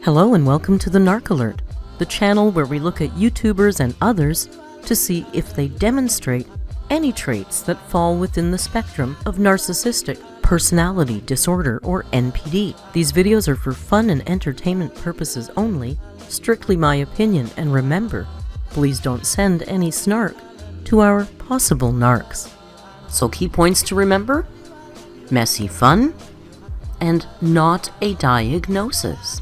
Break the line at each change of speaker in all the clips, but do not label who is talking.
Hello and welcome to the Narc Alert, the channel where we look at YouTubers and others to see if they demonstrate any traits that fall within the spectrum of narcissistic personality disorder or NPD. These videos are for fun and entertainment purposes only, strictly my opinion, and remember, please don't send any snark to our possible narcs. So key points to remember: messy fun and not a diagnosis.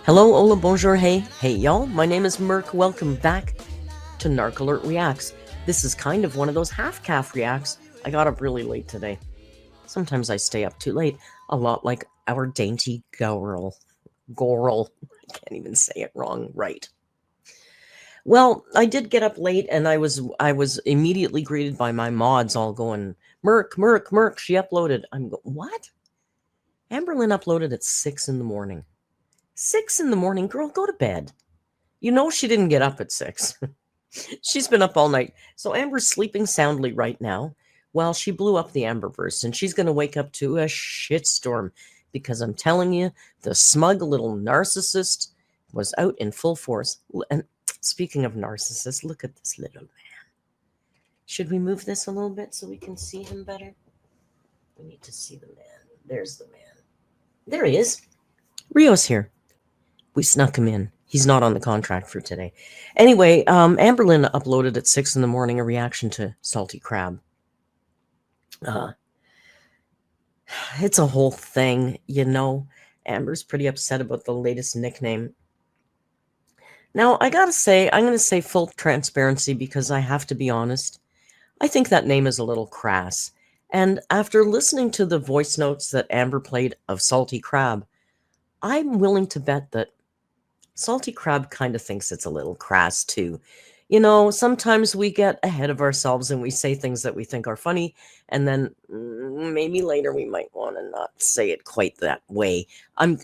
Hello, hola, bonjour, hey y'all, my name is Merc. Welcome back to Narc Alert Reacts. This is kind of one of those half-calf reacts. I got up really late today. Sometimes I stay up too late, a lot like our dainty Gorl. I can't even say it wrong right. Well, I did get up late, and I was immediately greeted by my mods all going, Merc, she uploaded. I'm going, what? AMBERLYNN uploaded at 6 in the morning. 6 in the morning, girl, go to bed. You know she didn't get up at 6. She's been up all night. So Amber's sleeping soundly right now while she blew up the Amberverse, and she's going to wake up to a shitstorm because I'm telling you, the smug little narcissist was out in full force. And speaking of narcissists, look at this little man. Should we move this a little bit so we can see him better? We need to see the man. There's the man. There he is. Rio's here. We snuck him in. He's not on the contract for today. Anyway, AMBERLYNN uploaded at 6 in the morning a reaction to Salty Krab. It's a whole thing, you know. Amber's pretty upset about the latest nickname. Now, I gotta say, I'm going to say full transparency because I have to be honest. I think that name is a little crass. And after listening to the voice notes that Amber played of Salty Krab, I'm willing to bet that Salty Krab kind of thinks it's a little crass too. You know, sometimes we get ahead of ourselves and we say things that we think are funny, and then maybe later we might want to not say it quite that way. I'm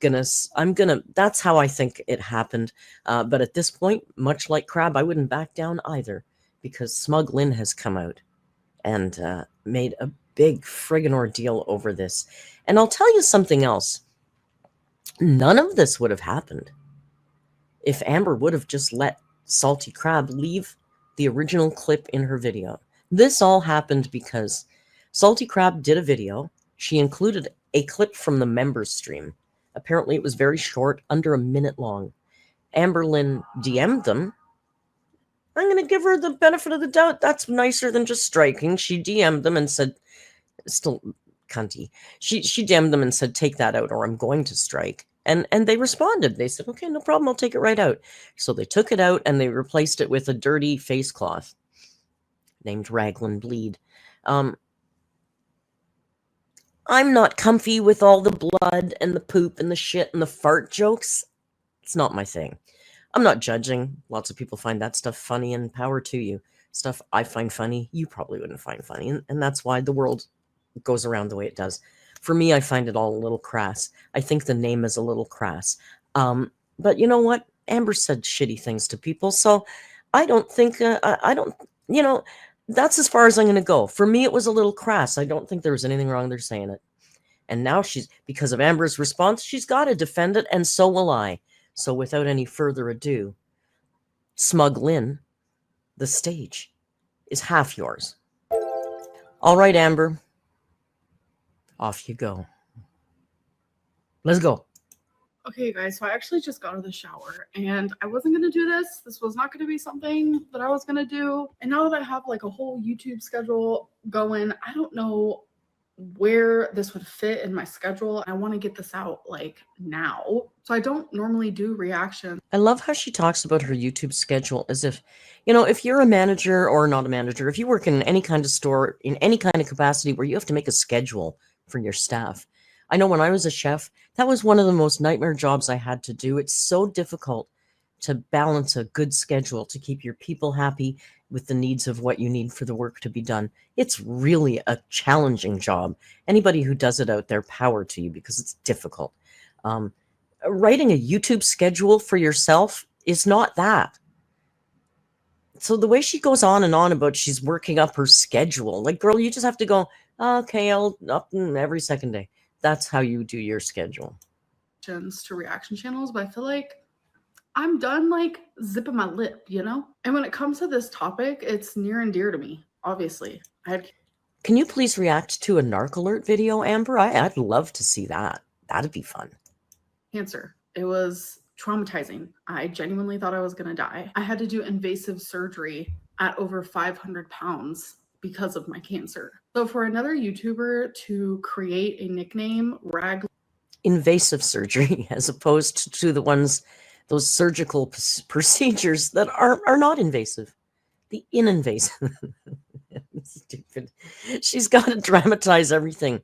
gonna. That's how I think it happened. But at this point, much like Krab, I wouldn't back down either, because Smug Lynn has come out and made a big friggin' ordeal over this. And I'll tell you something else. None of this would have happened if Amber would have just let Salty Krab leave the original clip in her video. This all happened because Salty Krab did a video. She included a clip from the members stream. Apparently it was very short, under a minute long. AMBERLYNN DM'd them. I'm going to give her the benefit of the doubt. That's nicer than just striking. She DM'd them and said, still cunty. She DM'd them and said, take that out or I'm going to strike. And they responded. They said, okay, no problem. I'll take it right out. So they took it out and they replaced it with a dirty face cloth named Raglan Bleed. I'm not comfy with all the blood and the poop and the shit and the fart jokes. It's not my thing. I'm not judging. Lots of people find that stuff funny, and power to you. Stuff I find funny, you probably wouldn't find funny. And that's why the world goes around the way it does. For me, I find it all a little crass. I think the name is a little crass. But you know what? Amber said shitty things to people, so I don't think, you know, that's as far as I'm going to go. For me, it was a little crass. I don't think there was anything wrong there saying it. And now because of Amber's response, she's got to defend it, and so will I. So without any further ado, Smug Lynn, the stage is half yours. All right, Amber. Off you go. Let's go.
Okay, guys, so I actually just got out of the shower, and I wasn't going to do this. This was not going to be something that I was going to do. And now that I have like a whole YouTube schedule going, I don't know where this would fit in my schedule. I want to get this out like now. So I don't normally do reactions.
I love how she talks about her YouTube schedule as if, you know, if you're a manager or not a manager, if you work in any kind of store, in any kind of capacity where you have to make a schedule for your staff. I know when I was a chef, that was one of the most nightmare jobs I had to do. It's so difficult to balance a good schedule to keep your people happy with the needs of what you need for the work to be done. It's really a challenging job. Anybody who does it out there, power to you, because it's difficult. Writing a YouTube schedule for yourself is not that. So the way she goes on and on about she's working up her schedule, like, girl, you just have to go, okay, I'll up every second day. That's how you do your schedule.
to reaction channels, but I feel like I'm done like zipping my lip, you know? And when it comes to this topic, it's near and dear to me, obviously.
Can you please react to a narc alert video, Amber? I'd love to see that. That'd be fun.
Cancer. It was traumatizing. I genuinely thought I was going to die. I had to do invasive surgery at over 500 pounds because of my cancer. So for another YouTuber to create a nickname,
invasive surgery, as opposed to the ones, those surgical procedures that are not invasive, the ininvasive. Stupid. She's got to dramatize everything.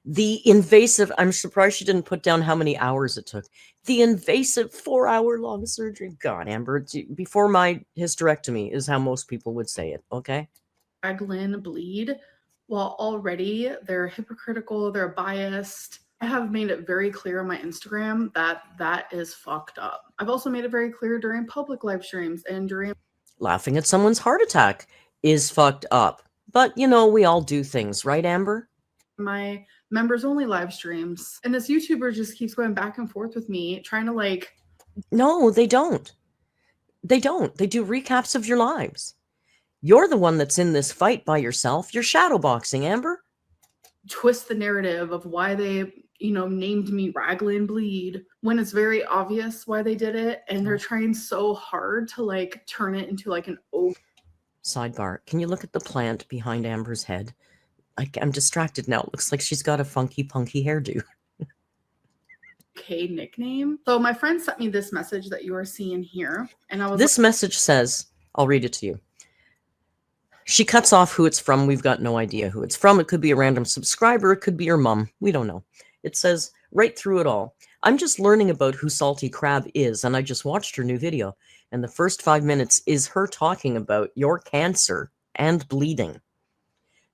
The invasive, I'm surprised she didn't put down how many hours it took. The invasive 4-hour-long surgery. God, Amber, before my hysterectomy is how most people would say it, okay?
RedBubble bleed. Well, already they're hypocritical, they're biased. I have made it very clear on my Instagram that that is fucked up. I've also made it very clear during public live streams and during
laughing at someone's heart attack is fucked up. But, you know, we all do things, right, Amber?
My members only live streams. And this YouTuber just keeps going back and forth with me, trying to like.
No, they don't. They don't. They do recaps of your lives. You're the one that's in this fight by yourself. You're shadowboxing, Amber.
Twist the narrative of why they, named me Raglan Bleed when it's very obvious why they did it. And they're trying so hard to like turn it into like an
Sidebar. Can you look at the plant behind Amber's head? I'm distracted now. It looks like she's got a funky, punky hairdo.
okay nickname. So my friend sent me this message that you are seeing here. And I was
This message says, I'll read it to you. She cuts off who it's from. We've got no idea who it's from. It could be a random subscriber. It could be your mom. We don't know. It says, right through it all, I'm just learning about who Salty Krab is, and I just watched her new video. And the first 5 minutes is her talking about your cancer and bleeding.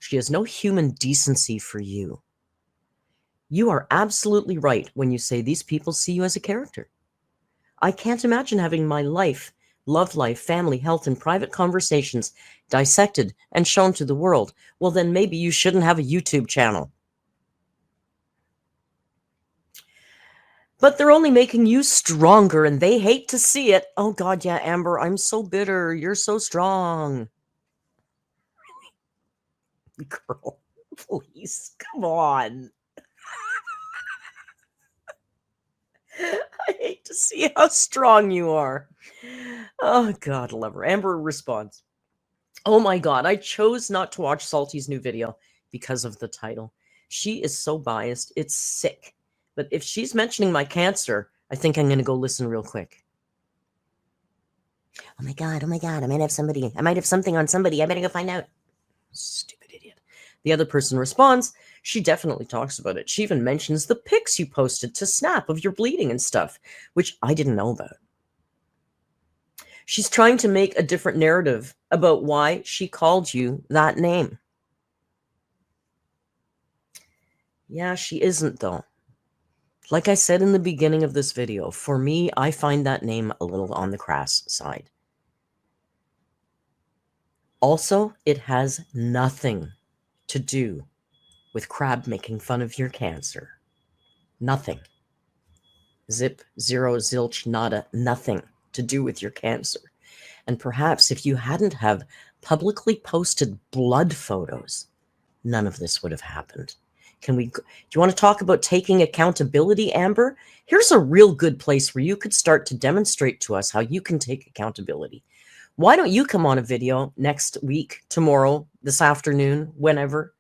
She has no human decency for you. You are absolutely right when you say these people see you as a character. I can't imagine having my life, love life, family, health, and private conversations dissected and shown to the world. Well, then maybe you shouldn't have a YouTube channel. But they're only making you stronger, and they hate to see it. Oh, God, yeah, Amber, I'm so bitter. You're so strong. Really? Girl, please, come on. I hate to see how strong you are. Oh, God, love her. Amber responds, oh, my God, I chose not to watch Salty's new video because of the title. She is so biased. It's sick. But if she's mentioning my cancer, I think I'm going to go listen real quick. Oh my God, I might have something on somebody. I better go find out. Stupid idiot. The other person responds, she definitely talks about it. She even mentions the pics you posted to Snap of your bleeding and stuff, which I didn't know about. She's trying to make a different narrative about why she called you that name. Yeah, she isn't, though. Like I said in the beginning of this video, for me, I find that name a little on the crass side. Also, it has nothing to do with Krab making fun of your cancer. Nothing. Zip, zero, zilch, nada, nothing to do with your cancer. And perhaps if you hadn't have publicly posted blood photos, none of this would have happened. Do you want to talk about taking accountability, Amber? Here's a real good place where you could start to demonstrate to us how you can take accountability. Why don't you come on a video next week, tomorrow, this afternoon, whenever,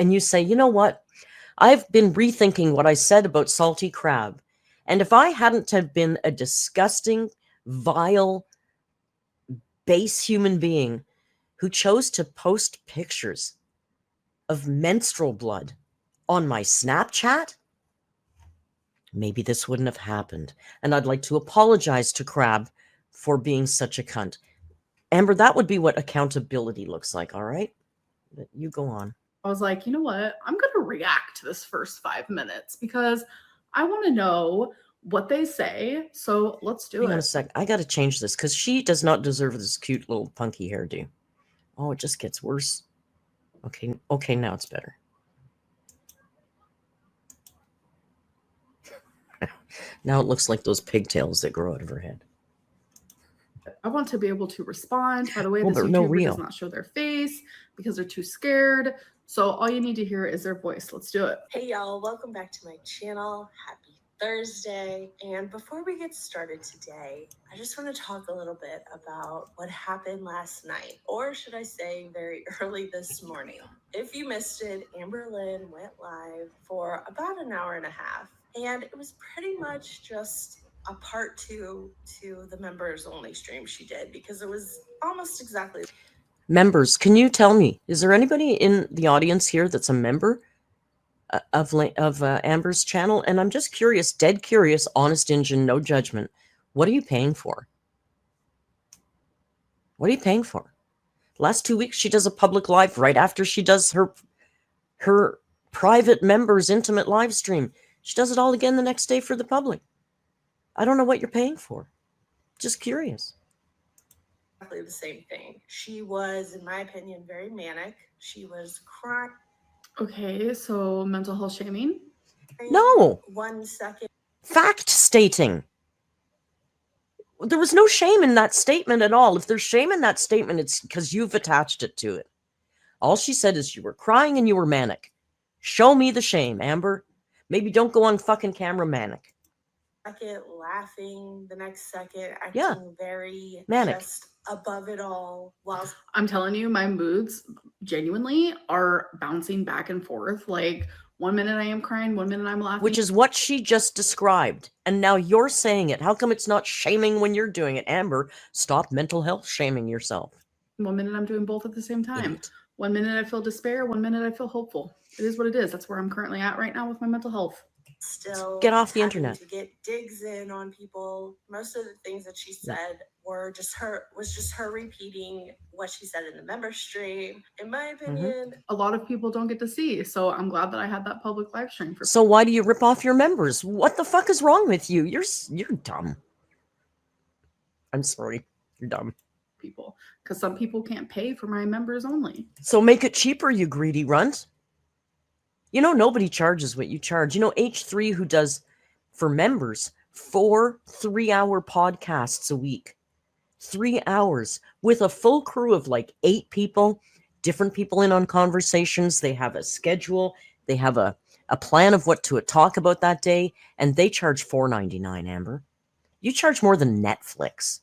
and you say, you know what? I've been rethinking what I said about Salty Krab. And if I hadn't have been a disgusting, vile, base human being who chose to post pictures of menstrual blood on my Snapchat, maybe this wouldn't have happened. And I'd like to apologize to Krab for being such a cunt. Amber, that would be what accountability looks like, all right? You go on.
I was like, you know what? I'm going to react to this first 5 minutes because I want to know what they say. So let's do it.
Hang on a sec. I got to change this because she does not deserve this cute little punky hairdo. Oh, it just gets worse. Okay, now it's better. Now it looks like those pigtails that grow out of her head.
I want to be able to respond. By the way,
Well,
this
but no
YouTuber
Rio.
does not show their face because they're too scared. So all you need to hear is their voice. Let's do it.
Hey y'all, welcome back to my channel. Happy Thursday. And before we get started today, I just want to talk a little bit about what happened last night, or should I say very early this morning. If you missed it, AMBERLYNN went live for about an hour and a half, and it was pretty much just a part two to the members only stream she did, because it was almost exactly.
Members, can you tell me, is there anybody in the audience here that's a member of Amber's channel? And I'm just curious, dead curious, honest engine, no judgment. What are you paying for? What are you paying for? Last 2 weeks, she does a public live right after she does her private members intimate live stream. She does it all again the next day for the public. I don't know what you're paying for. Just curious.
Exactly the same thing. She was, in my opinion, very manic. She was crying.
Okay, so mental health shaming?
No.
1 second.
Fact stating. There was no shame in that statement at all. If there's shame in that statement, it's because you've attached it to it. All she said is you were crying and you were manic. Show me the shame, Amber. Maybe don't go on fucking camera manic.
Second, laughing, the next second acting very
manic,
just above it all. While
I'm telling you, my moods genuinely are bouncing back and forth. Like 1 minute I am crying, 1 minute I'm laughing.
Which is what she just described. And now you're saying it. How come it's not shaming when you're doing it? Amber, stop mental health shaming yourself.
1 minute I'm doing both at the same time.
Idiot.
1 minute I feel despair, 1 minute I feel hopeful. It is what it is. That's where I'm currently at right now with my mental health.
Still
get off the
having
internet
to get digs in on people. Most of the things that she said were just her repeating what she said in the member stream. In my opinion,
a lot of people don't get to see, so I'm glad that I had that public live stream for.
So why do you rip off your members? What the fuck is wrong with you? You're dumb. I'm sorry, you're dumb.
People, because some people can't pay for my members only.
So make it cheaper, you greedy runt. You know, nobody charges what you charge. You know, H3, who does for members 4 3-hour podcasts a week, 3 hours with a full crew of like 8 people, different people in on conversations. They have a schedule. They have a plan of what to talk about that day. And they charge $4.99, Amber. You charge more than Netflix.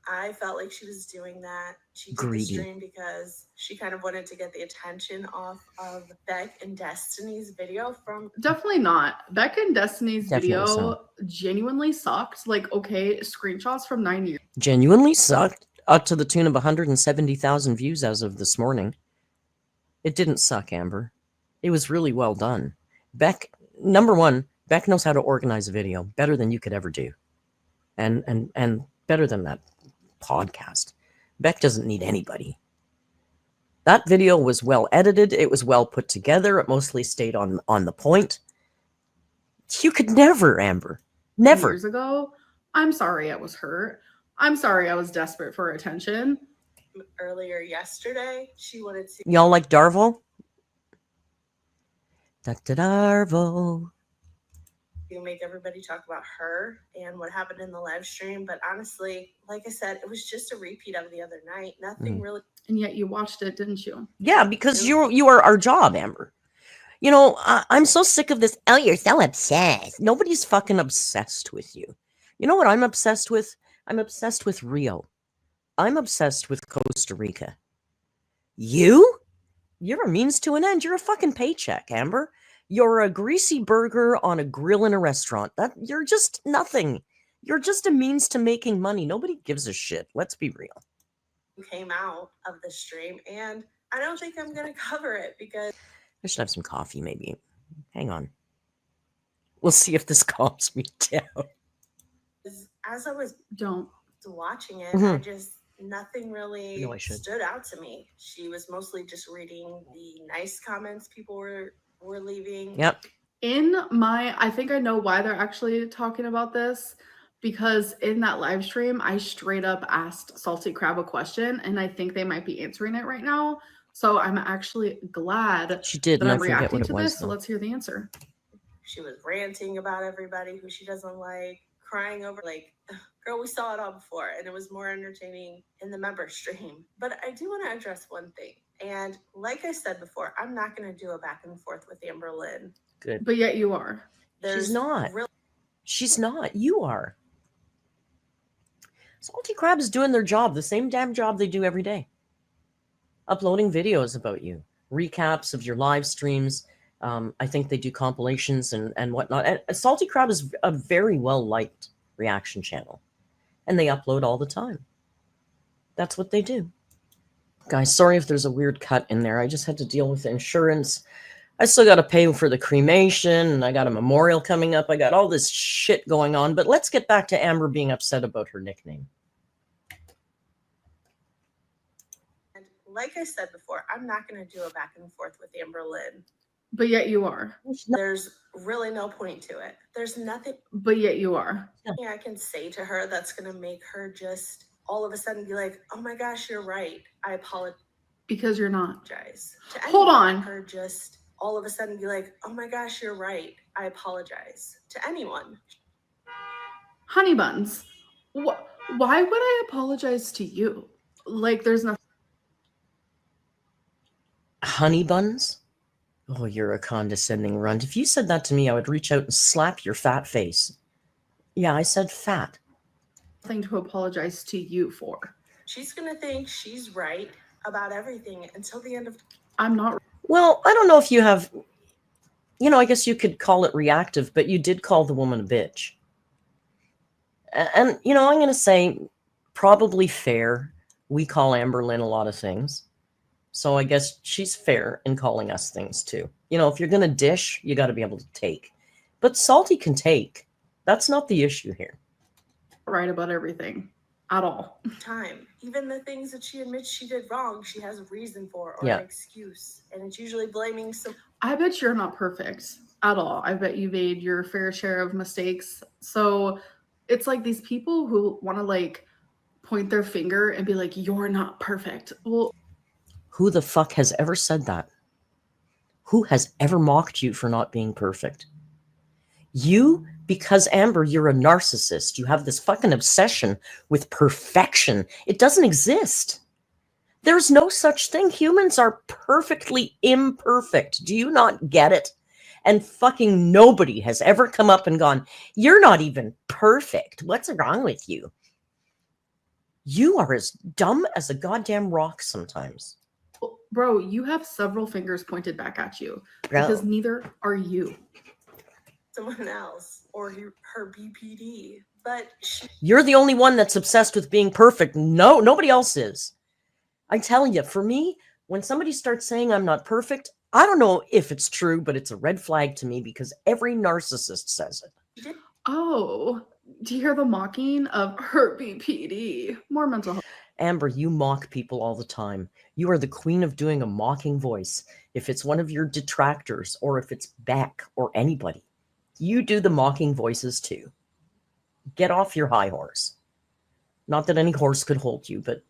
I felt like she was doing that. She did
Greedy.
the stream because she kind of wanted to get the attention off of Beck and Destiny's video from.
Definitely not. Beck and Destiny's
Definitely
video
so.
Genuinely sucked. Like, okay, screenshots from 9 years.
Genuinely sucked, up to the tune of 170,000 views as of this morning. It didn't suck, Amber. It was really well done. Beck, number one, Beck knows how to organize a video better than you could ever do. And better than that podcast. Beck doesn't need anybody. That video was well edited. It was well put together. It mostly stayed on the point. You could never, Amber. Never.
Years ago, I'm sorry I was hurt. I'm sorry I was desperate for attention.
Earlier yesterday, she wanted to.
Y'all like Darvo? Dr. Darvo.
To make everybody talk about her and what happened in the live stream, but honestly, like I said, it was just a repeat of the other night. Nothing really.
And yet you watched it, didn't you?
Yeah, because you are our job, Amber. You know, I'm so sick of this. Oh, you're so obsessed. Nobody's fucking obsessed with you. You know what I'm obsessed with? I'm obsessed with Rio. I'm obsessed with Costa Rica. You're a means to an end. You're a fucking paycheck, Amber. You're a greasy burger on a grill in a restaurant. You're just nothing. You're just a means to making money. Nobody gives a shit. Let's be real.
Came out of the stream, and I don't think I'm going to cover it because
I should have some coffee, maybe. Hang on. We'll see if this calms me down.
as I was watching it, I just nothing really stood out to me. She was mostly just reading the nice comments people were leaving.
Yep.
I think I know why they're actually talking about this, because in that live stream, I straight up asked Salty Krab a question, and I think they might be answering it right now. So I'm actually glad
she did,
that
and
I'm
I forget
reacting
what it
to
was,
this. So let's hear the answer.
She was ranting about everybody who she doesn't like, crying over, like, girl, we saw it all before, and it was more entertaining in the member stream. But I do want to address one thing. And like I said before, I'm not going to do a back and forth with AMBERLYNN.
Good.
But yet you are.
She's not. She's not. You are. Salty Krab is doing their job, the same damn job they do every day. Uploading videos about you, recaps of your live streams. I think they do compilations and whatnot. And Salty Krab is a very well-liked reaction channel. And they upload all the time. That's what they do. Guys, sorry if there's a weird cut in there. I just had to deal with the insurance. I still got to pay for the cremation, and I got a memorial coming up. I got all this shit going on. But let's get back to Amber being upset about her nickname.
And like I said before, I'm not going to do a back and forth with AMBERLYNN.
But yet you are.
There's really no point to it. There's nothing.
But yet you are.
I can say to her that's going to make her just all of a sudden be like, oh my gosh, you're right. I apologize.
Because you're not.
To
Hold on.
Her just all of a sudden be like, oh my gosh, you're right. I apologize to anyone.
Honey Buns, why would I apologize to you? Like, there's nothing.
Honey Buns? Oh, you're a condescending runt. If you said that to me, I would reach out and slap your fat face. Yeah, I said fat.
Thing to apologize to you for.
She's going to think she's right about everything until the end of.
I'm not.
Well, I don't know if you have, I guess you could call it reactive, but you did call the woman a bitch. And, I'm going to say probably fair. We call AMBERLYNN a lot of things. So I guess she's fair in calling us things too. If you're going to dish, you got to be able to take. But Salty can take. That's not the issue here.
Right about everything at all.
Time. Even the things that she admits she did wrong, she has a reason for or an excuse. And it's usually blaming some.
I bet you're not perfect at all. I bet you made your fair share of mistakes. So it's like these people who want to point their finger and be like, you're not perfect. Well,
who the fuck has ever said that? Who has ever mocked you for not being perfect? You, because Amber, you're a narcissist. You have this fucking obsession with perfection. It doesn't exist. There's no such thing. Humans are perfectly imperfect. Do you not get it? And fucking nobody has ever come up and gone, you're not even perfect. What's wrong with you? You are as dumb as a goddamn rock sometimes.
Bro, you have several fingers pointed back at you because neither are you.
Someone else or her BPD, but
you're the only one that's obsessed with being perfect. No, nobody else is. I tell you, for me, when somebody starts saying I'm not perfect, I don't know if it's true, but it's a red flag to me because every narcissist says it.
Oh, do you hear the mocking of her BPD? More mental health.
Amber, you mock people all the time. You are the queen of doing a mocking voice. If it's one of your detractors or if it's Beck or anybody, you do the mocking voices too. Get off your high horse. Not that any horse could hold you, but...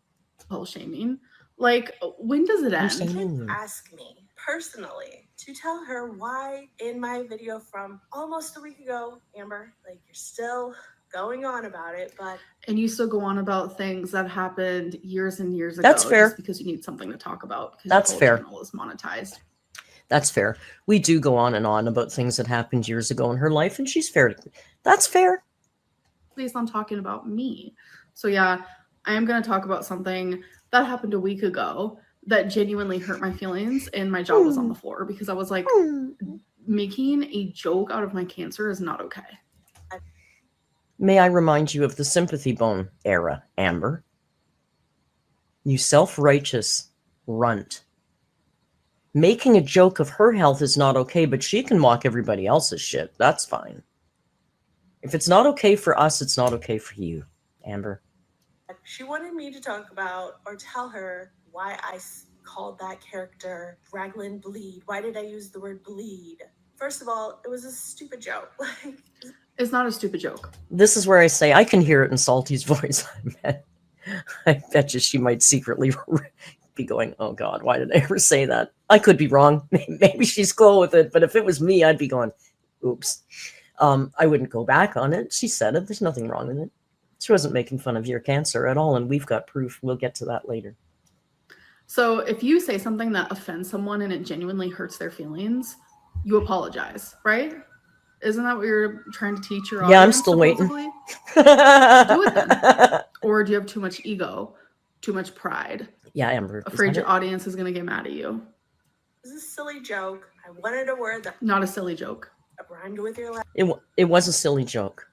shaming. When does it end?
Ask me personally to tell her why in my video from almost a week ago, Amber, you're still going on about it, but...
And you still go on about things that happened years and years ago.
That's fair.
Just because you need something to talk about.
That's fair.
Channel is monetized.
That's fair. We do go on and on about things that happened years ago in her life, and she's fair. That's fair.
Based on talking about me. So yeah, I am going to talk about something that happened a week ago that genuinely hurt my feelings, and my jaw was on the floor because I was like, making a joke out of my cancer is not okay.
May I remind you of the sympathy bone era, Amber? You self-righteous runt. Making a joke of her health is not okay, but she can mock everybody else's shit. That's fine. If it's not okay for us, it's not okay for you, Amber.
She wanted me to talk about or tell her why I called that character Raglan Bleed. Why did I use the word bleed? First of all, it was a stupid joke.
It's not a stupid joke.
This is where I say I can hear it in Salty's voice. I bet you she might secretly be going, oh God, why did I ever say that? I could be wrong. Maybe she's cool with it, but if it was me, I'd be going, Oops. I wouldn't go back on it. She said it. There's nothing wrong with it. She wasn't making fun of your cancer at all, and we've got proof. We'll get to that later.
So if you say something that offends someone and it genuinely hurts their feelings, you apologize, right? Isn't that what you're trying to teach your audience?
Yeah, I'm still waiting.
Do it then. Or do you have too much ego, too much pride?
Yeah, Amber.
Afraid your audience is going to get mad at you?
This is a silly joke. I wanted a word that
Not a silly joke.
rhymed with your last.
It was a silly joke.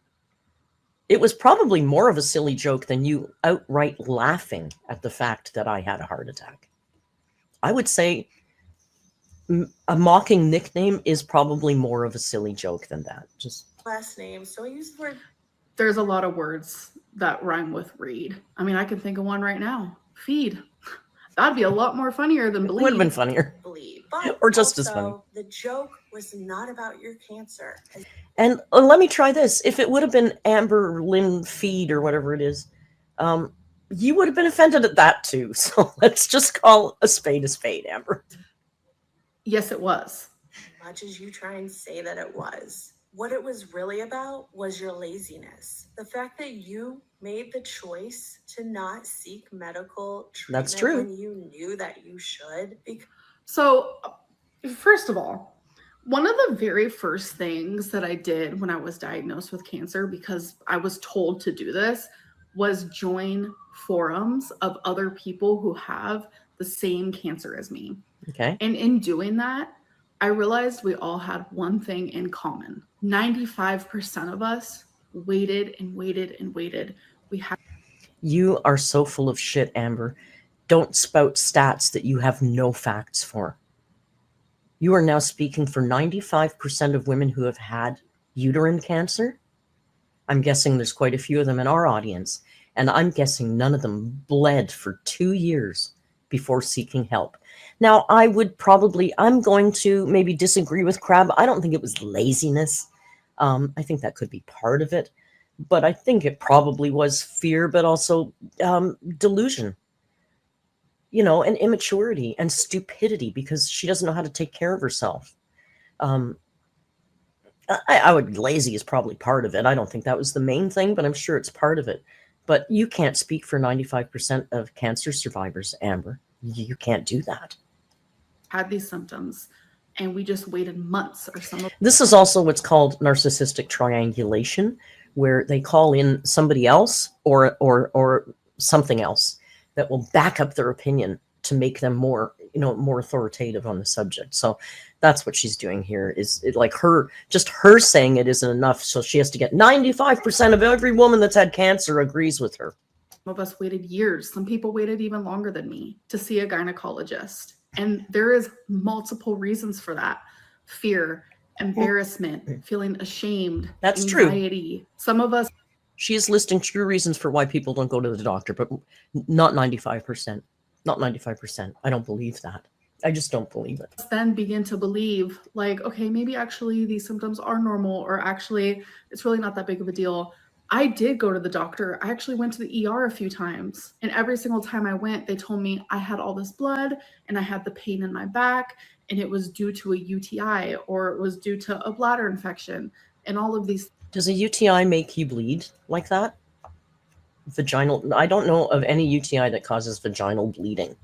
It was probably more of a silly joke than you outright laughing at the fact that I had a heart attack. I would say a mocking nickname is probably more of a silly joke than that. Just
last name. So I use the word.
There's a lot of words that rhyme with read. I mean, I can think of one right now. Feed. That'd be a lot more funnier than bleed.
Would have been funnier.
Bleed. But
or just
also,
as funny.
The joke was not about your cancer.
And let me try this. If it would have been AMBERLYNN Feed or whatever it is, you would have been offended at that too. So let's just call a spade, Amber.
Yes, it was.
As much as you try and say that it was, what it was really about was your laziness. The fact that you made the choice to not seek medical treatment.
That's true.
When you knew that you should.
So, first of all, one of the very first things that I did when I was diagnosed with cancer, because I was told to do this, was join forums of other people who have the same cancer as me.
Okay.
And in doing that, I realized we all had one thing in common. 95% of us waited and waited and waited.
You are so full of shit, Amber. Don't spout stats that you have no facts for. You are now speaking for 95% of women who have had uterine cancer. I'm guessing there's quite a few of them in our audience, and I'm guessing none of them bled for 2 years before seeking help. Now, I'm going to maybe disagree with Krab. I don't think it was laziness. I think that could be part of it, but I think it probably was fear, but also delusion. And immaturity and stupidity, because she doesn't know how to take care of herself. I would lazy is probably part of it. I don't think that was the main thing, but I'm sure it's part of it. But you can't speak for 95% of cancer survivors, Amber. You can't do that.
Had these symptoms, and we just waited months or some.
This is also what's called narcissistic triangulation, where they call in somebody else or something else that will back up their opinion to make them more authoritative on the subject. So that's what she's doing here. Is it like her saying it isn't enough, so she has to get 95% of every woman that's had cancer agrees with her.
Some of us waited years. Some people waited even longer than me to see a gynecologist. And there is multiple reasons for that. Fear, embarrassment, feeling ashamed,
That's
anxiety.
True.
Some of us.
She is listing true reasons for why people don't go to the doctor, but not 95%. Not 95%. I don't believe that. I just don't believe it.
Then begin to believe, like, okay, maybe actually these symptoms are normal, or actually it's really not that big of a deal. I did go to the doctor. I actually went to the ER a few times, and every single time I went, they told me I had all this blood and I had the pain in my back, and it was due to a UTI, or it was due to a bladder infection, and all of these.
Does a UTI make you bleed like that? Vaginal? I don't know of any UTI that causes vaginal bleeding.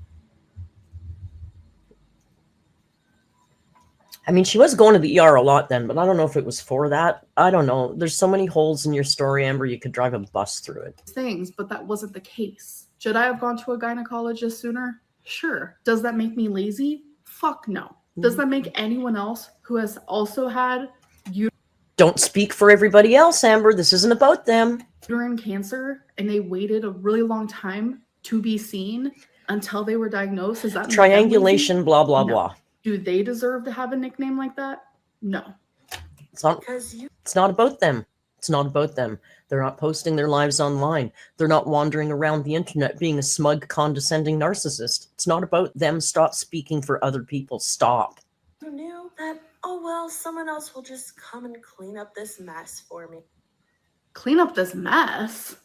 I mean, she was going to the ER a lot then, but I don't know if it was for that. I don't know. There's so many holes in your story, Amber, you could drive a bus through it.
Things, but that wasn't the case. Should I have gone to a gynecologist sooner? Sure. Does that make me lazy? Fuck no. Does that make anyone else who has also had
Don't speak for everybody else, Amber. This isn't about them.
Uterine cancer, and they waited a really long time to be seen until they were diagnosed? Is that
triangulation, blah, blah, blah.
Do they deserve to have a nickname like that? No.
It's not about them. It's not about them. They're not posting their lives online. They're not wandering around the internet being a smug, condescending narcissist. It's not about them. Stop speaking for other people. Stop.
You knew that, oh, well, someone else will just come and clean up this mess for me.
Clean up this mess?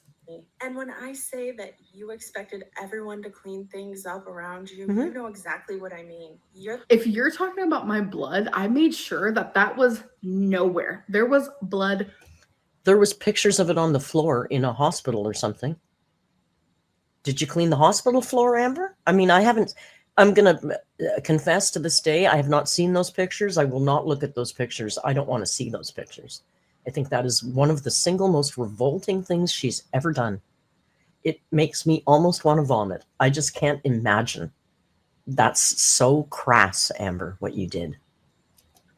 And when I say that you expected everyone to clean things up around you,
Mhm.
you know exactly what I mean.
If you're talking about my blood, I made sure that that was nowhere. There was blood.
There was pictures of it on the floor in a hospital or something. Did you clean the hospital floor, Amber? I mean, I haven't. I'm going to confess to this day, I have not seen those pictures. I will not look at those pictures. I don't want to see those pictures. I think that is one of the single most revolting things she's ever done. It makes me almost want to vomit. I just can't imagine. That's so crass, Amber, what you did.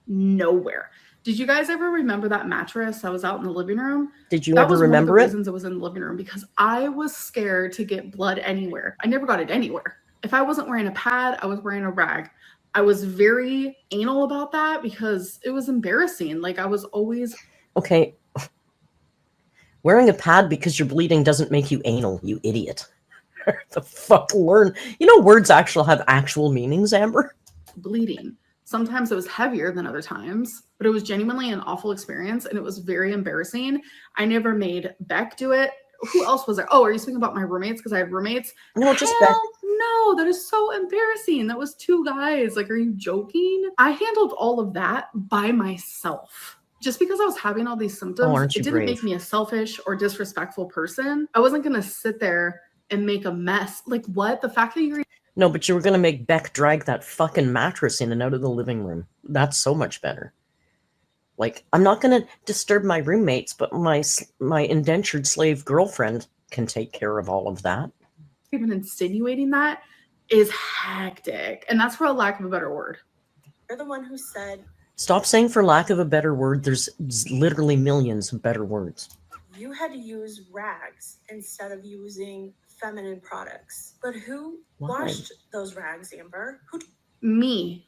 Nowhere. Did you guys ever remember that mattress that was out in the living room?
Did you
That
ever
was one of the
remember it?
reasons it was in the living room, because I was scared to get blood anywhere. I never got it anywhere. If I wasn't wearing a pad, I was wearing a rag. I was very anal about that because it was embarrassing. Like I was always
Okay. Wearing a pad because you're bleeding doesn't make you anal, you idiot. The fuck, learn. You know, words actually have actual meanings, Amber.
bleeding. Sometimes it was heavier than other times, but it was genuinely an awful experience and it was very embarrassing. I never made Beck do it. Who else was there? Oh, are you speaking about my roommates? Because I had roommates.
No, just Beck.
Hell no, that is so embarrassing. That was two guys. Like, are you joking? I handled all of that by myself. Just because I was having all these symptoms,
aren't you
it didn't
brave?
make me a selfish or disrespectful person. I wasn't going to sit there and make a mess. Like, what? The fact that you're
No, but you were going to make Beck drag that fucking mattress in and out of the living room. That's so much better. Like, I'm not going to disturb my roommates, but my indentured slave girlfriend can take care of all of that.
even insinuating that is hectic. And that's for a lack of a better word.
You're the one who said
Stop saying for lack of a better word. There's literally millions of better words.
you had to use rags instead of using feminine products. But who
Why?
washed those rags, Amber? Who?
Me.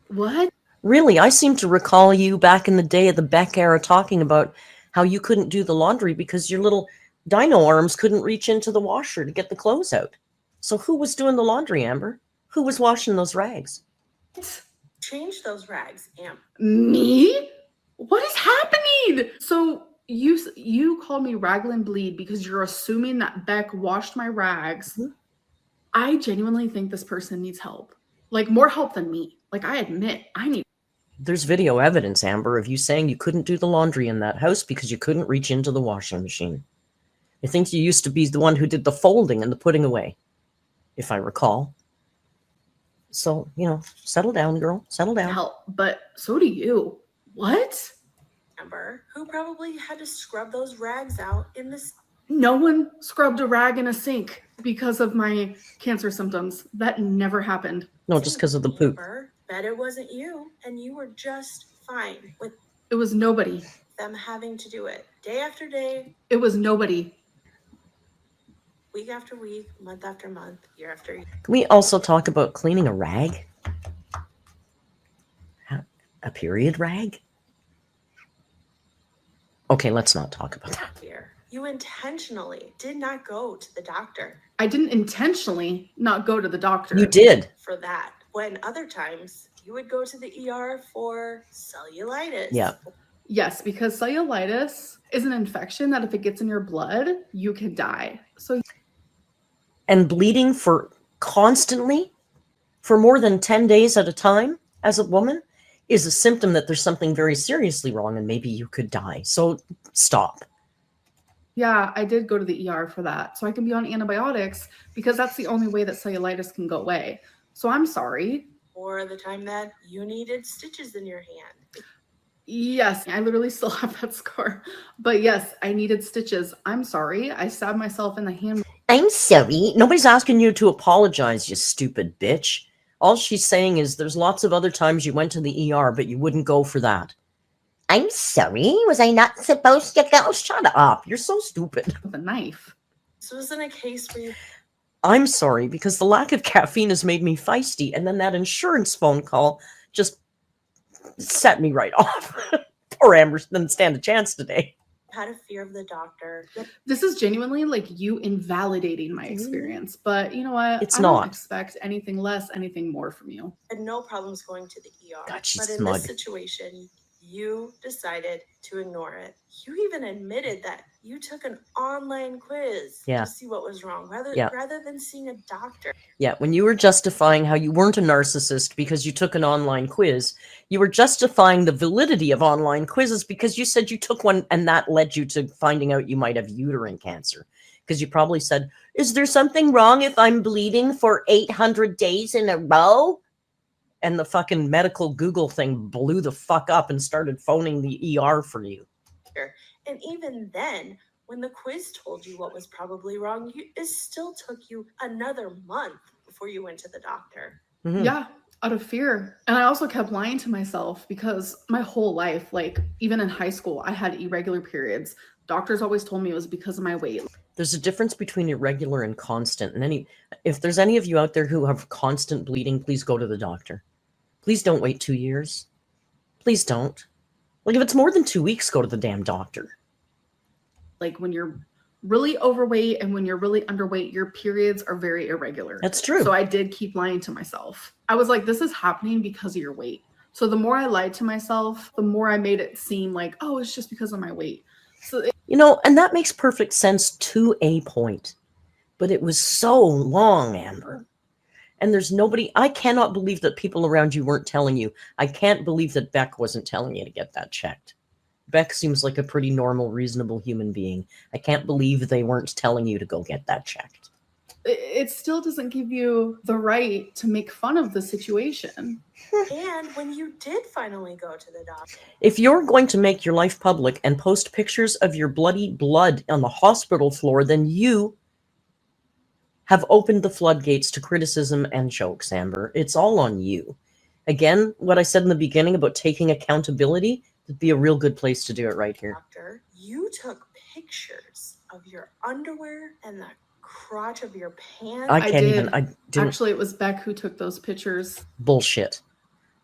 What?
Really, I seem to recall you back in the day of the Beck era talking about how you couldn't do the laundry because your little dino arms couldn't reach into the washer to get the clothes out. So who was doing the laundry, Amber? Who was washing those rags?
Change those rags, Amber.
Me? What is happening? So you called me Raglan Bleed because you're assuming that Beck washed my rags.
Mhm.
I genuinely think this person needs help. Like more help than me. Like I admit I need.
There's video evidence, Amber, of you saying you couldn't do the laundry in that house because you couldn't reach into the washing machine. I think you used to be the one who did the folding and the putting away, if I recall. So, settle down, girl. Settle down.
help, but so do you. What?
Amber, who probably had to scrub those rags out in the
No one scrubbed a rag in a sink because of my cancer symptoms. That never happened.
No, just because of the poop.
Amber. Bet it wasn't you, and you were just fine with
It was nobody.
them having to do it day after day,
It was nobody.
week after week, month after month, year after year.
Can we also talk about cleaning a rag? A period rag? Okay, let's not talk about that.
You intentionally did not go to the doctor
I didn't intentionally not go to the doctor.
You did.
for that, when other times you would go to the ER for cellulitis.
Yeah.
Yes, because cellulitis is an infection that if it gets in your blood, you can die. So
And bleeding for constantly for more than 10 days at a time as a woman is a symptom that there's something very seriously wrong and maybe you could die. So stop.
yeah, I did go to the ER for that. So I can be on antibiotics because that's the only way that cellulitis can go away. So I'm sorry.
Or the time that you needed stitches in your hand.
Yes, I literally still have that scar. But yes, I needed stitches. I'm sorry. I stabbed myself in the hand.
I'm sorry. Nobody's asking you to apologize, you stupid bitch. All she's saying is there's lots of other times you went to the ER, but you wouldn't go for that. I'm sorry. Was I not supposed to go? Shut up. You're so stupid.
With a knife.
This wasn't a case where you
I'm sorry because the lack of caffeine has made me feisty, and then that insurance phone call just set me right off. Poor Amber didn't stand a chance today.
had a fear of the doctor.
This is genuinely like you invalidating my experience. But you know what?
It's
I
not.
don't expect anything less, anything more from you.
Had no problems going to the ER.
God, she's
but in
smug.
this situation, You decided to ignore it. You even admitted that you took an online quiz to see what was wrong rather than seeing a doctor.
Yeah, when you were justifying how you weren't a narcissist because you took an online quiz, you were justifying the validity of online quizzes because you said you took one and that led you to finding out you might have uterine cancer. Because you probably said, is there something wrong if I'm bleeding for 800 days in a row? And the fucking medical Google thing blew the fuck up and started phoning the ER for you.
And even then, when the quiz told you what was probably wrong, it still took you another month before you went to the doctor.
Mm-hmm.
Yeah, out of fear. And I also kept lying to myself because my whole life, like even in high school, I had irregular periods. Doctors always told me it was because of my weight.
There's a difference between irregular and constant. And if there's any of you out there who have constant bleeding, please go to the doctor. Please don't wait 2 years. Please don't. Like, if it's more than 2 weeks, go to the damn doctor.
Like, when you're really overweight and when you're really underweight, your periods are very irregular.
That's true.
So I did keep lying to myself. I was like, this is happening because of your weight. So the more I lied to myself, the more I made it seem like, oh, it's just because of my weight. So
and that makes perfect sense to a point. But it was so long, Amber. And there's nobody, I cannot believe that people around you weren't telling you. I can't believe that Beck wasn't telling you to get that checked. Beck seems like a pretty normal, reasonable human being. I can't believe they weren't telling you to go get that checked.
It still doesn't give you the right to make fun of the situation.
And when you did finally go to the doctor.
If you're going to make your life public and post pictures of your bloody blood on the hospital floor, then you have opened the floodgates to criticism and jokes, Amber. It's all on you. Again, what I said in the beginning about taking accountability would be a real good place to do it right here.
Doctor, you took pictures of your underwear and the crotch of your pants.
I didn't.
Actually, it was Beck who took those pictures.
Bullshit.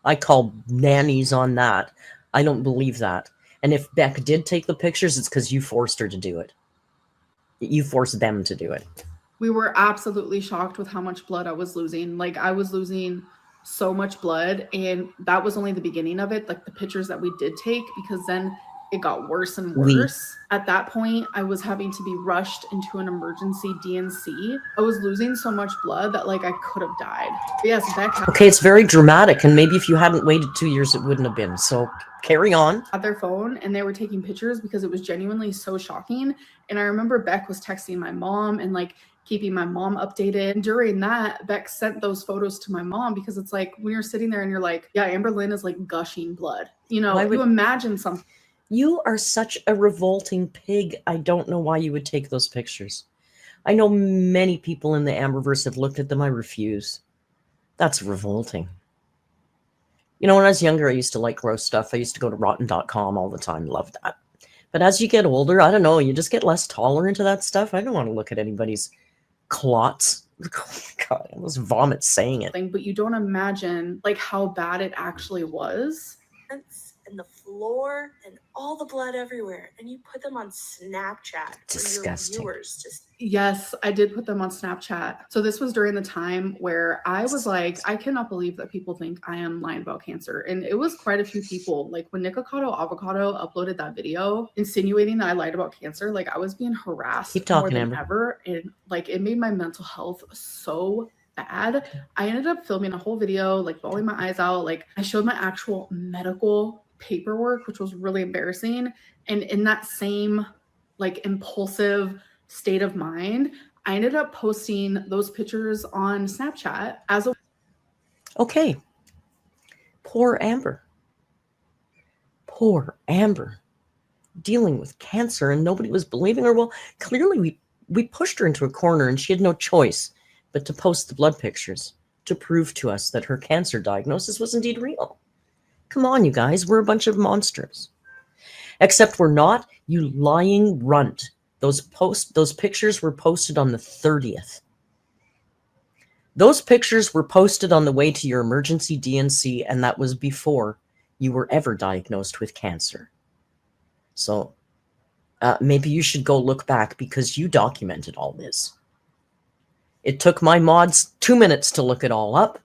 I call nannies on that. I don't believe that. And if Beck did take the pictures, it's because you forced her to do it. You forced them to do it.
We were absolutely shocked with how much blood I was losing. Like, I was losing so much blood, and that was only the beginning of it, like the pictures that we did take, because then it got worse and worse. At that point, I was having to be rushed into an emergency DNC. I was losing so much blood that, like, I could have died. But yes, Beck
Okay, it's very dramatic, and maybe if you hadn't waited 2 years, it wouldn't have been. So carry on.
Had their phone, and they were taking pictures because it was genuinely so shocking. And I remember Beck was texting my mom and, like, keeping my mom updated. And during that, Beck sent those photos to my mom because it's like when you're sitting there and you're like, yeah, AMBERLYNN is like gushing blood. You imagine something.
You are such a revolting pig. I don't know why you would take those pictures. I know many people in the Amberverse have looked at them. I refuse. That's revolting. When I was younger, I used to like gross stuff. I used to go to rotten.com all the time. Loved that. But as you get older, I don't know, you just get less tolerant to that stuff. I don't want to look at anybody's clots. God, I almost vomit saying it.
But you don't imagine like how bad it actually was.
And the floor and all the blood everywhere, and you put them on Snapchat
Disgusting.
For your viewers.
Yes, I did put them on Snapchat. So this was during the time where I was like, I cannot believe that people think I am lying about cancer. And it was quite a few people. Like when Nikocado Avocado uploaded that video insinuating that I lied about cancer, like I was being harassed
Keep talking,
more than
Amber.
ever. And like it made my mental health so bad. I ended up filming a whole video, like bawling my eyes out. Like I showed my actual medical paperwork, which was really embarrassing. And in that same like impulsive state of mind, I ended up posting those pictures on Snapchat as a...
Okay. Poor Amber. Poor Amber. Dealing with cancer and nobody was believing her. Well, clearly we pushed her into a corner and she had no choice but to post the blood pictures to prove to us that her cancer diagnosis was indeed real. Come on, you guys. We're a bunch of monsters. Except we're not, you lying runt. Those pictures were posted on the 30th. Those pictures were posted on the way to your emergency DNC, and that was before you were ever diagnosed with cancer. So maybe you should go look back because you documented all this. It took my mods 2 minutes to look it all up.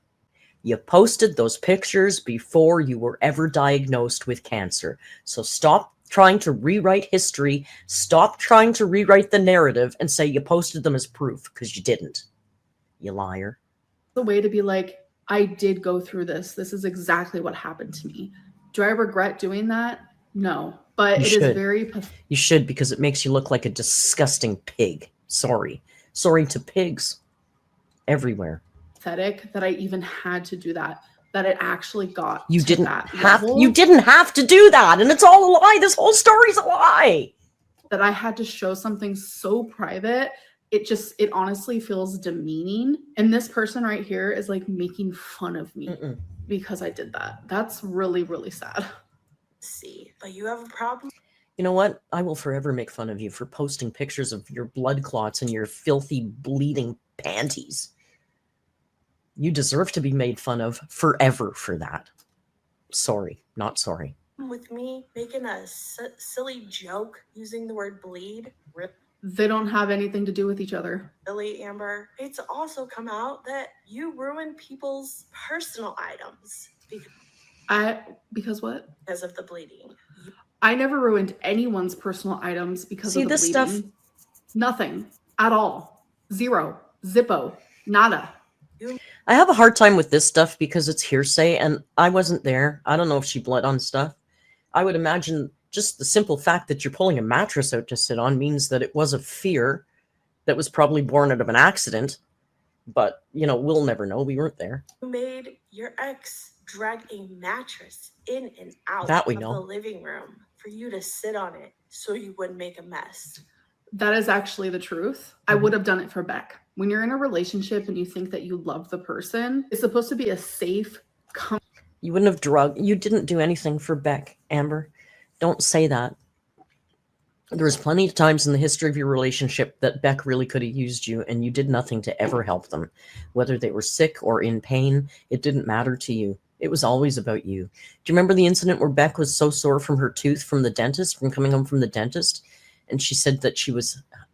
You posted those pictures before you were ever diagnosed with cancer. So stop trying to rewrite history. Stop trying to rewrite the narrative and say you posted them as proof, because you didn't. You liar.
The way to be like, I did go through this. This is exactly what happened to me. Do I regret doing that? No. But
You
it
should.
is very
You should, because it makes you look like a disgusting pig. Sorry. Sorry to pigs everywhere.
pathetic that I even had to do that. That it actually got
You
to
didn't
that
have
level,
you didn't have to do that, and it's all a lie. This whole story's a lie.
that I had to show something so private. It honestly feels demeaning. And this person right here is like making fun of me because I did that. That's really, really sad.
See, but you have a problem.
You know what? I will forever make fun of you for posting pictures of your blood clots and your filthy, bleeding panties. You deserve to be made fun of forever for that. Sorry, not sorry.
With me making a silly joke using the word bleed.
They don't have anything to do with each other.
Really, Amber, it's also come out that you ruin people's personal items
Because what?
because of the bleeding.
I never ruined anyone's personal items because of the
this
bleeding.
stuff.
Nothing at all. Zero. Zippo. Nada.
I have a hard time with this stuff because it's hearsay, and I wasn't there. I don't know if she bled on stuff. I would imagine just the simple fact that you're pulling a mattress out to sit on means that it was a fear that was probably born out of an accident. But, you know, we'll never know. We weren't there.
You made your ex drag a mattress in and out
That we
of
know.
the living room for you to sit on it so you wouldn't make a mess.
That is actually the truth. I would have done it for Beck. When you're in a relationship and you think that you love the person, it's supposed to be a safe,
You wouldn't have you didn't do anything for Beck, Amber. Don't say that. There was plenty of times in the history of your relationship that Beck really could have used you, and you did nothing to ever help them. Whether they were sick or in pain, it didn't matter to you. It was always about you. Do you remember the incident where Beck was so sore from her tooth from the dentist, from coming home from the dentist? And she said that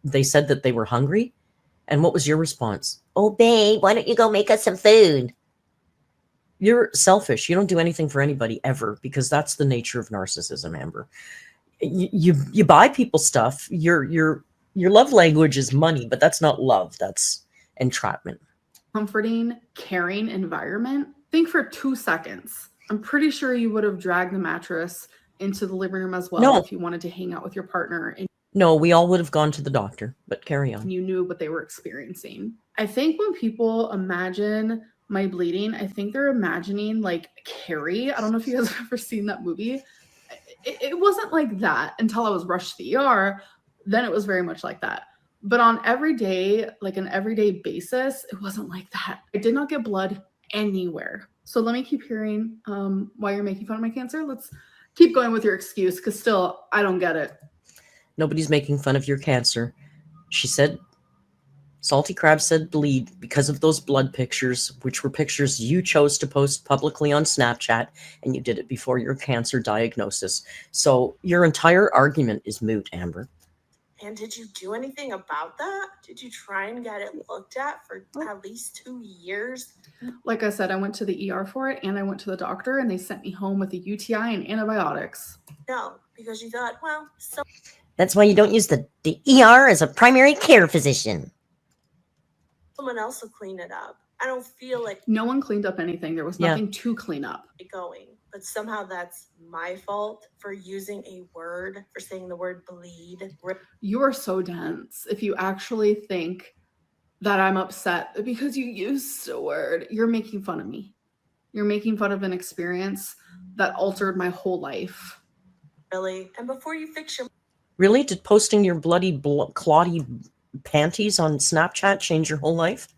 they said that they were hungry. And what was your response? Oh, babe, why don't you go make us some food? You're selfish. You don't do anything for anybody ever, because that's the nature of narcissism, Amber. You buy people stuff. Your love language is money, but that's not love. That's entrapment.
comforting, caring environment. Think for 2 seconds. I'm pretty sure you would have dragged the mattress into the living room as well if you wanted to hang out with your partner and
No, we all would have gone to the doctor, but carry on.
you knew what they were experiencing. I think when people imagine my bleeding, I think they're imagining like Carrie. I don't know if you guys have ever seen that movie. It wasn't like that until I was rushed to the ER. Then it was very much like that. But on an everyday basis, it wasn't like that. I did not get blood anywhere. So let me keep hearing why you're making fun of my cancer. Let's keep going with your excuse, because still, I don't get it.
Nobody's making fun of your cancer. She said, Salty Krab said bleed because of those blood pictures, which were pictures you chose to post publicly on Snapchat, and you did it before your cancer diagnosis. So your entire argument is moot, Amber.
And did you do anything about that? Did you try and get it looked at for at least 2 years?
Like I said, I went to the ER for it, and I went to the doctor, and they sent me home with a UTI and antibiotics.
No, because you thought, well,
That's why you don't use the ER as a primary care physician.
someone else will clean it up. I don't feel like
No one cleaned up anything. There was nothing to clean up.
going, but somehow that's my fault for using a word, for saying the word bleed.
You are so dense. If you actually think that I'm upset because you used a word, you're making fun of me. You're making fun of an experience that altered my whole life.
Really? And before you fix your
Really? Did posting your bloody, clotty panties on Snapchat change your whole life?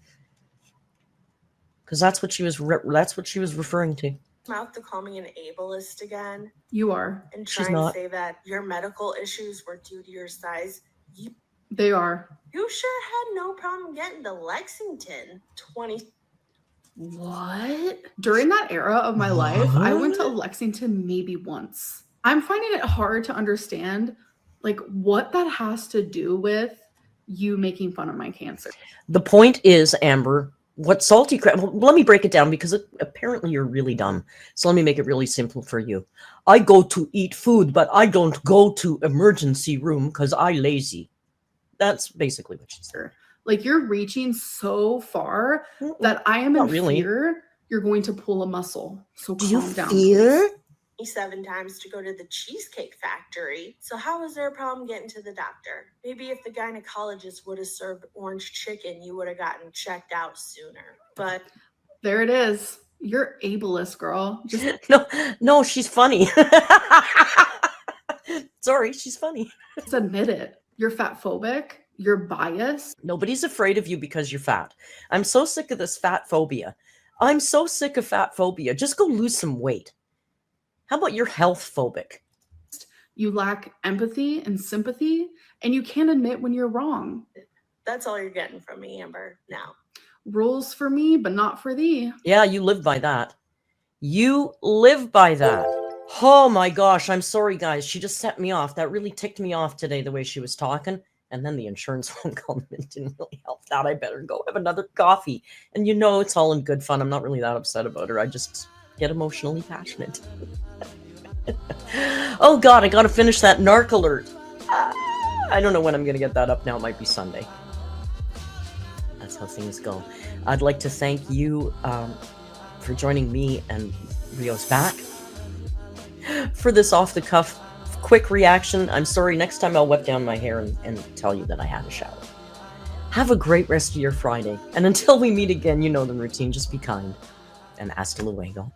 Because that's what she was referring to.
mouth to call me an ableist again
You are.
and
She's
trying to
not.
say that your medical issues were due to your size,
They are.
you sure had no problem getting to Lexington 20.
What? During that era of my life, I went to Lexington maybe once. I'm finding it hard to understand like what that has to do with you making fun of my cancer.
The point is, Amber, What Salty Krab? Well, let me break it down because apparently you're really dumb. So let me make it really simple for you. I go to eat food, but I don't go to emergency room because I lazy. That's basically what she said.
Like, you're reaching so far that I am
Not
in
really.
fear you're going to pull a muscle. So
Do you
calm down.
fear?
7 times to go to the Cheesecake Factory. So how was there a problem getting to the doctor? Maybe if the gynecologist would have served orange chicken, you would have gotten checked out sooner. But
There it is. You're ableist, girl. Just
No, she's funny. Sorry, she's funny.
admit it. You're fat phobic. You're biased.
Nobody's afraid of you because you're fat. I'm so sick of this fat phobia. I'm so sick of fat phobia. Just go lose some weight. How about you're health phobic?
You lack empathy and sympathy, and you can't admit when you're wrong.
that's all you're getting from me, Amber, now.
Rules for me, but not for thee.
Yeah, you live by that. You live by that. Oh my gosh, I'm sorry, guys. She just set me off. That really ticked me off today, the way she was talking. And then the insurance phone call didn't really help that. I better go have another coffee. And you know, it's all in good fun. I'm not really that upset about her. I just get emotionally passionate. Oh God, I gotta finish that narc alert. I don't know when I'm gonna get that up now. It might be Sunday. That's how things go. I'd like to thank you for joining me and Rio's back for this off-the-cuff quick reaction. I'm sorry, next time I'll wet down my hair and tell you that I had a shower. Have a great rest of your Friday. And until we meet again, you know the routine. Just be kind. And hasta luego.